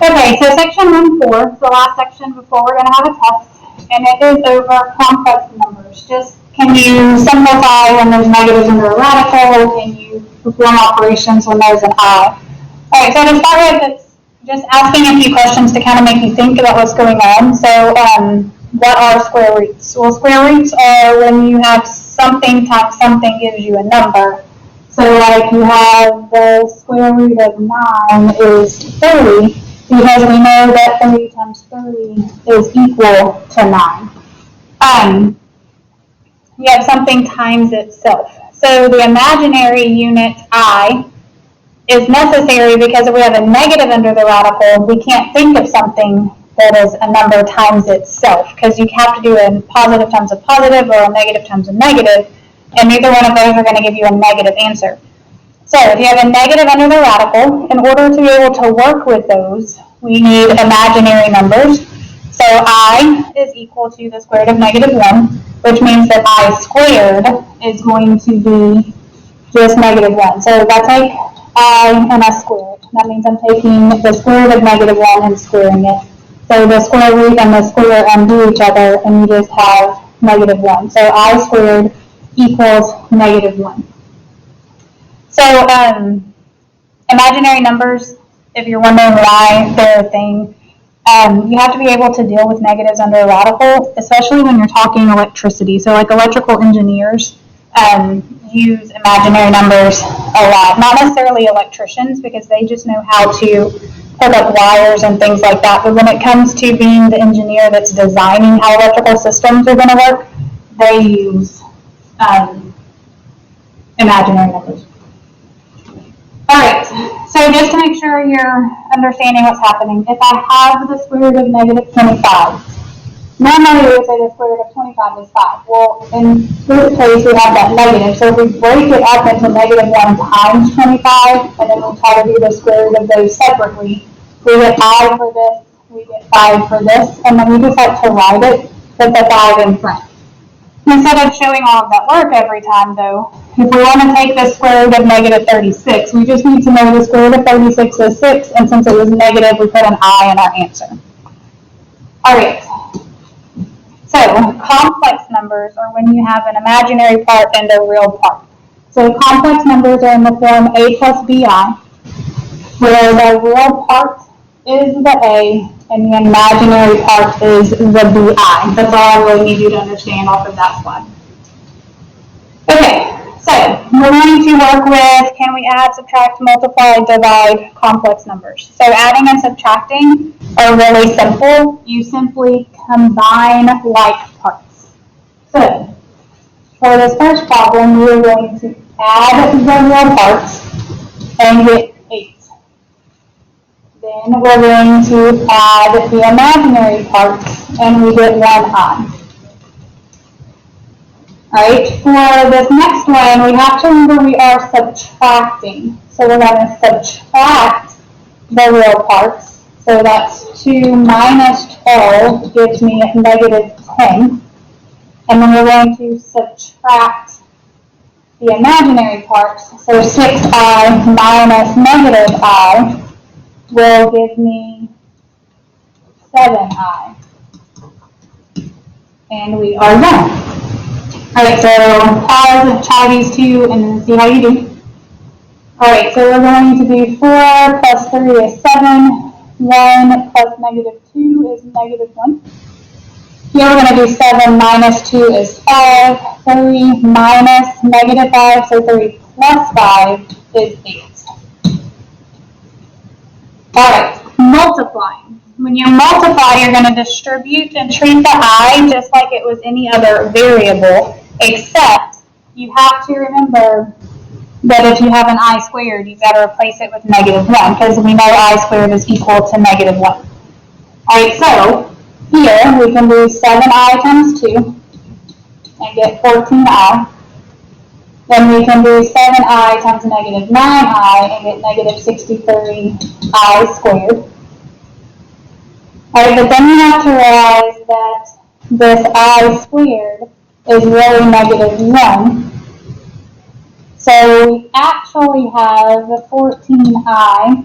Okay, so section 1.4 is the last section before we're going to have a test, and it is over complex numbers. Just can you simplify when there's negatives under a radical, or can you perform operations when there's an I? Alright, so to start with, it's just asking a few questions to kind of make you think about what's going on. So, what are square roots? Well, square roots are when you have something times something gives you a number. So, like, you have the square root of 9 is 30, because we know that 30 times 30 is equal to 9. You have something times itself. So the imaginary unit I is necessary because if we have a negative under the radical, we can't think of something that is a number times itself, because you have to do a positive times a positive or a negative times a negative, and neither one of those are going to give you a negative answer. So if you have a negative under the radical, in order to be able to work with those, we need imaginary numbers. So I is equal to the square root of -1, which means that I squared is going to be just -1. So that's like I and I squared. That means I'm taking the square root of -1 and squaring it. So the square root and the square undo each other, and you just have -1. So I squared equals -1. So imaginary numbers, if you're wondering why they're a thing, you have to be able to deal with negatives under a radical, especially when you're talking electricity. So like electrical engineers use imaginary numbers a lot. Not necessarily electricians, because they just know how to hook up wires and things like that. But when it comes to being the engineer that's designing how electrical systems are going to work, they use imaginary numbers. Alright, so just to make sure you're understanding what's happening, if I have the square root of -25, normally we would say the square root of 25 is 5. Well, in this case we have that negative, so if we break it up into -1 times 25, and then we try to do the square root of those separately, we get 5 for this, we get 5 for this, and then we just like to write it with the 5 in front. Instead of showing all of that work every time, though, if we want to take the square root of -36, we just need to know the square root of 36 is 6, and since it was negative, we put an I in our answer. Alright, so complex numbers are when you have an imaginary part and a real part. So complex numbers are in the form a plus bi, where the real part is the a, and the imaginary part is the bi. That's all I really need you to understand off of that slide. Okay, so we're going to work with, can we add, subtract, multiply, divide complex numbers? So adding and subtracting are really simple. You simply combine like parts. So for this first problem, we're going to add the real parts and get 8. Then we're going to add the imaginary parts, and we get 1i. Alright, for this next one, we have to remember we are subtracting. So we're going to subtract the real parts. So that's 2 minus 12 gives me -10. And then we're going to subtract the imaginary parts. So 6i minus -i will give me 7i. And we are done. Alright, so pause, try these two, and see how you do. Alright, so we're going to do 4 plus 3 is 7. 1 plus -2 is -1. Here we're going to do 7 minus 2 is 5. 3 minus -5, so 3 plus 5 is 8. Alright, multiplying. When you multiply, you're going to distribute and treat the I just like it was any other variable, except you have to remember that if you have an I squared, you've got to replace it with -1, because we know I squared is equal to -1. Alright, so here we can do 7i times 2 and get 14i. Then we can do 7i times -9i and get -63i squared. Alright, but then you have to realize that this I squared is really -1. So we actually have 14i,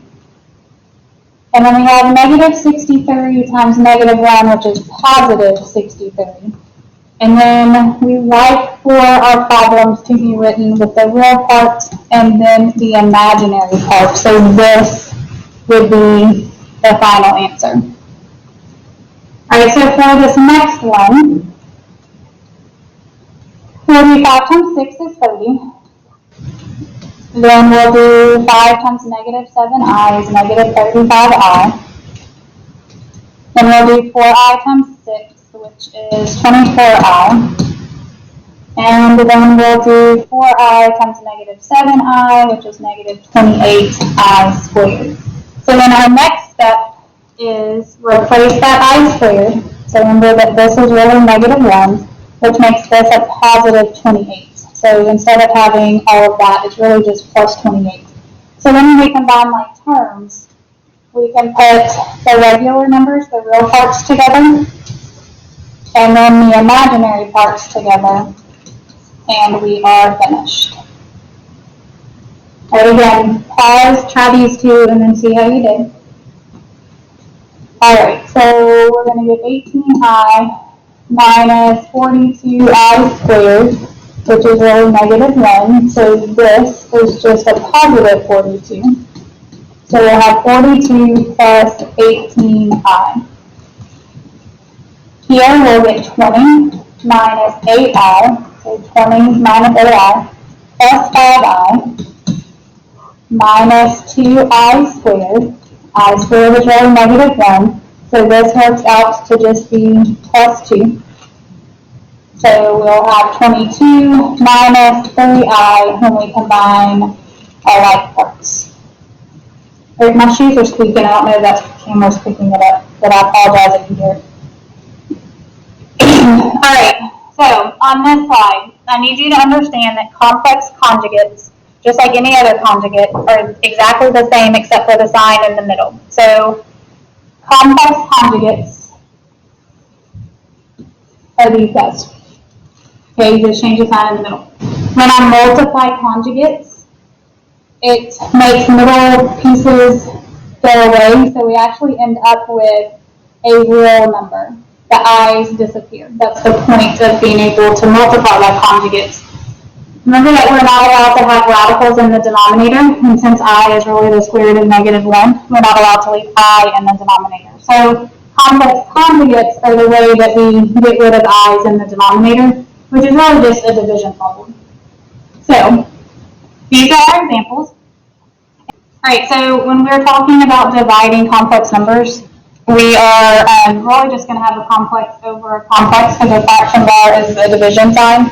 And then we have negative 63 times negative 1, which is positive 63. And then we like for our problems to be written with the real part and then the imaginary part. So this would be the final answer. All right, so for this next one, 45 times 6 is 30. Then we'll do 5 times negative 7i is negative 35i. Then we'll do 4i times 6, which is 24i. And then we'll do 4i times negative 7i, which is negative 28i squared. So then our next step is replace that I squared. So remember that this is really negative 1, which makes this a positive 28. So instead of having all of that, it's really just plus 28. So then when we combine like terms, we can put the regular numbers, the real parts together, and then the imaginary parts together, and we are finished. All right, again, pause, try these two, and then see how you did. All right, so we're going to get 18i minus 42i squared, which is really negative 1. So this is just a positive 42. So we'll have 42 plus 18i. Here we'll get 20 minus 8i, so 20 minus 8i, plus 5i, minus 2i squared. I squared is really negative 1, so this works out to just be plus 2. So we'll have 22 minus 3i when we combine our like parts. My shoes are squeaking. I don't know if that's the camera's picking it up, but I apologize if you hear it. Alright, so on this slide, I need you to understand that complex conjugates, just like any other conjugate, are exactly the same except for the sign in the middle. So complex conjugates are these guys. Okay, you just change the sign in the middle. When I multiply conjugates, it makes middle pieces go away, so we actually end up with a real number. The i's disappear. That's the point of being able to multiply by conjugates. Remember that we're not allowed to have radicals in the denominator, and since I is really the square root of negative 1, we're not allowed to leave I in the denominator. So complex conjugates are the way that we get rid of i's in the denominator, which is really just a division problem. So these are our examples. Alright, so when we're talking about dividing complex numbers, we are really just going to have a complex over a complex because a fraction bar is a division sign.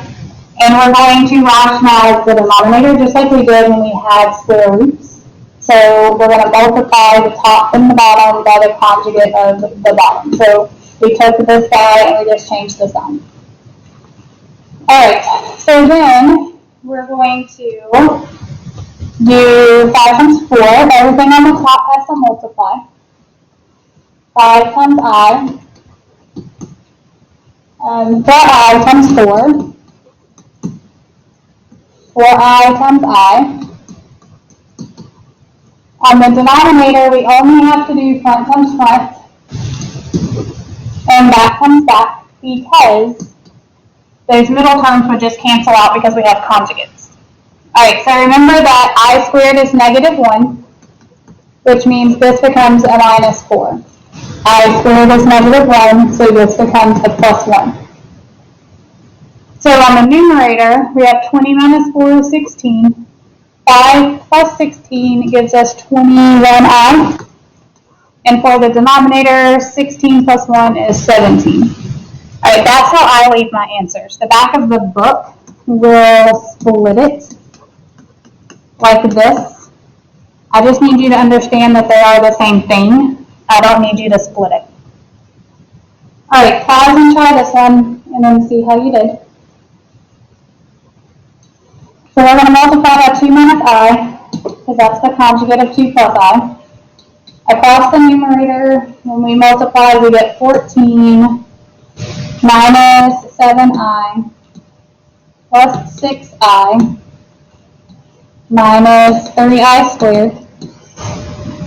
And we're going to rationalize the denominator just like we did when we had square roots. So we're going to multiply the top and the bottom by the conjugate of the bottom. So we took this guy and we just changed the sign. Alright, so then we're going to do 5 times 4. Everything on the top has to multiply. 5 times I. 4i times 4. 4i times I. On the denominator, we only have to do front times front and back times back because those middle terms would just cancel out because we have conjugates. Alright, so remember that I squared is negative 1, which means this becomes a minus 4. I squared is negative 1, so this becomes a plus 1. So on the numerator, we have 20 minus 4 is 16. 5 plus 16 gives us 21i. And for the denominator, 16 plus 1 is 17. Alright, that's how I leave my answers. The back of the book will split it like this. I just need you to understand that they are the same thing. I don't need you to split it. Alright, pause and try this one and then see how you did. So we're going to multiply by 2 minus I, because that's the conjugate of 2 plus I. Across the numerator, when we multiply, we get 14 minus 7i plus 6i minus 30i squared.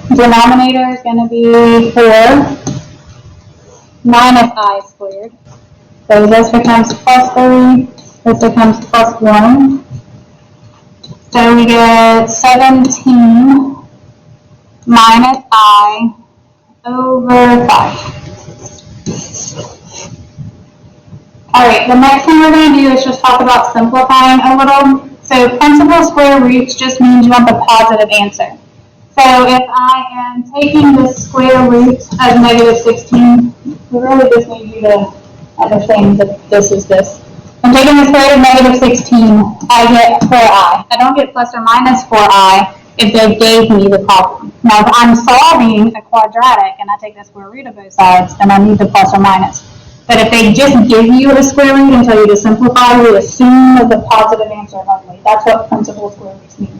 Denominator is going to be 4 minus I squared. So this becomes plus 3, this becomes plus 1. So we get 17 minus I over 5. Alright, the next thing we're going to do is just talk about simplifying a little. So principal square roots just means you want the positive answer. So if I am taking the square root of negative 16, we really just need you to understand that this is this. I'm taking the square root of negative 16, I get 4i. I don't get plus or minus 4i if they gave me the problem. Now if I'm solving a quadratic and I take the square root of both sides, then I need the plus or minus. But if they just give you a square root and tell you to simplify, we assume the positive answer only. That's what principal square roots mean.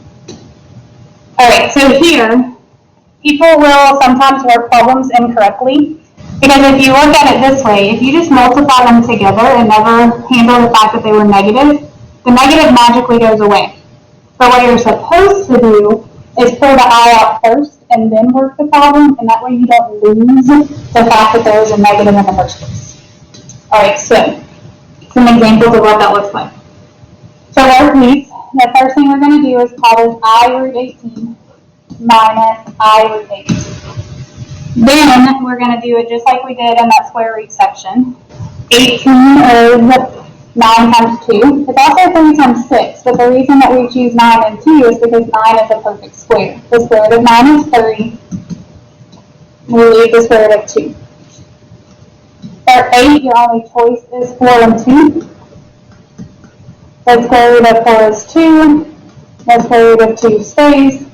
Alright, so here, people will sometimes work problems incorrectly. Because if you look at it this way, if you just multiply them together and never handle the fact that they were negative, the negative magically goes away. But what you're supposed to do is pull the I out first and then work the problem, and that way you don't lose the fact that there was a negative in the first place. Alright, so some examples of what that looks like. So work these. The first thing we're going to do is call this I root 18 minus I root 8. Then we're going to do it just like we did in that square root section. 18 is 9 times 2. It's also 3 times 6, but the reason that we choose 9 and 2 is because 9 is a perfect square. The square root of 9 is 3. We leave the square root of 2. For 8, your only choice is 4 and 2. The square root of 4 is 2. The square root of 2 stays.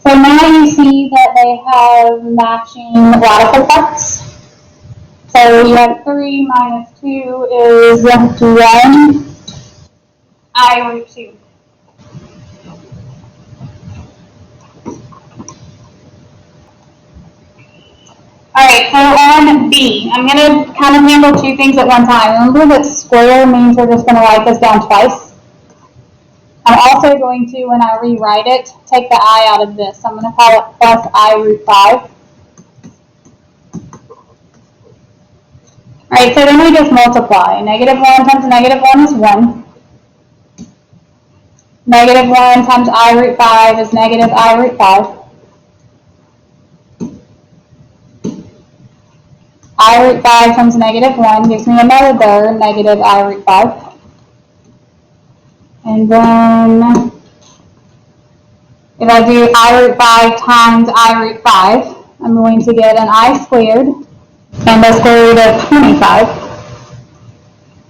So now you see that they have matching radical parts. So you have 3 minus 2 is 1 I root 2. Alright, so on B, I'm going to kind of handle two things at one time. Remember that square means we're just going to write this down twice. I'm also going to, when I rewrite it, take the I out of this. I'm going to call it plus I root 5. Alright, so then we just multiply. Negative 1 times negative 1 is 1. Negative 1 times I root 5 is negative I root 5. I root 5 times negative 1 gives me another negative I root 5. And then if I do I root 5 times I root 5, I'm going to get an I squared and the square root of 25.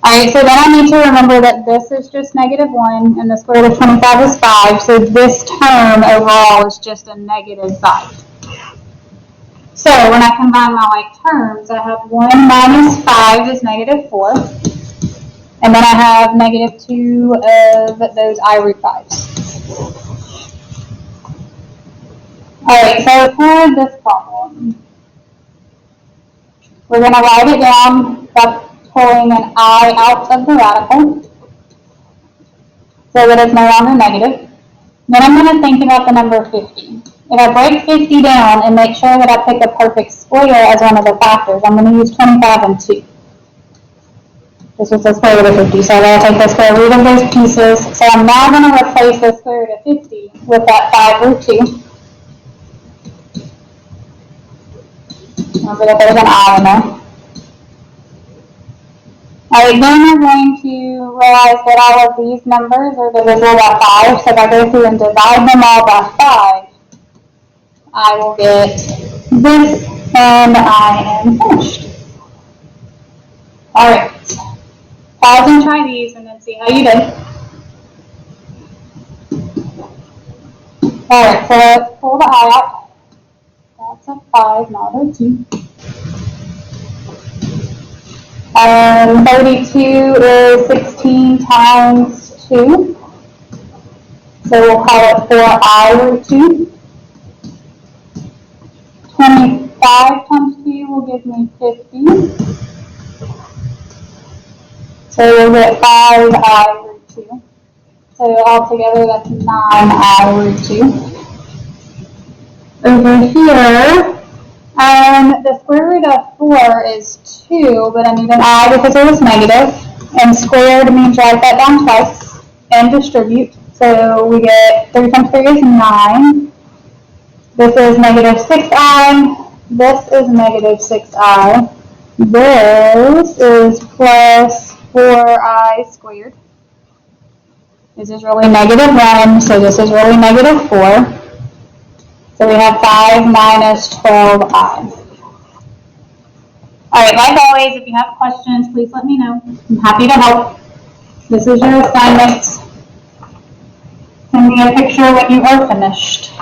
Alright, so then I need to remember that this is just negative 1 and the square root of 25 is 5, so this term overall is just a negative 5. So when I combine my like terms, I have 1 minus 5 is negative 4. And then I have negative 2 of those I root 5s. Alright, so for this problem, we're going to write it down by pulling an I out of the radical so that it's no longer negative. Then I'm going to think about the number 50. If I break 50 down and make sure that I pick a perfect square as one of the factors, I'm going to use 25 and 2. This is the square root of 50, so I'll take the square root of those pieces. So I'm now going to replace the square root of 50 with that 5 root 2. Remember that there's an I in there. Alright, then we're going to realize that all of these numbers are divisible by 5, so if I go through and divide them all by 5, I will get this, and I am finished. Alright. Pause and try these and then see how you did. Alright, so let's pull the I out. That's a 5, not a 2. 32 is 16 times 2. So we'll call it 4I root 2. 25 times 2 will give me 50. So we'll get 5I root 2. So altogether that's 9I root 2. over here, the square root of 4 is 2, but I need an I because it was negative, and squared means write that down twice, and distribute. So we get 3 times 3 is 9. This is negative 6i. This is negative 6i. This is plus 4i squared. This is really negative 1, so this is really negative 4. So we have 5 minus 12i. Alright, like always, if you have questions, please let me know. I'm happy to help. This is your assignment. Send me a picture when you are finished.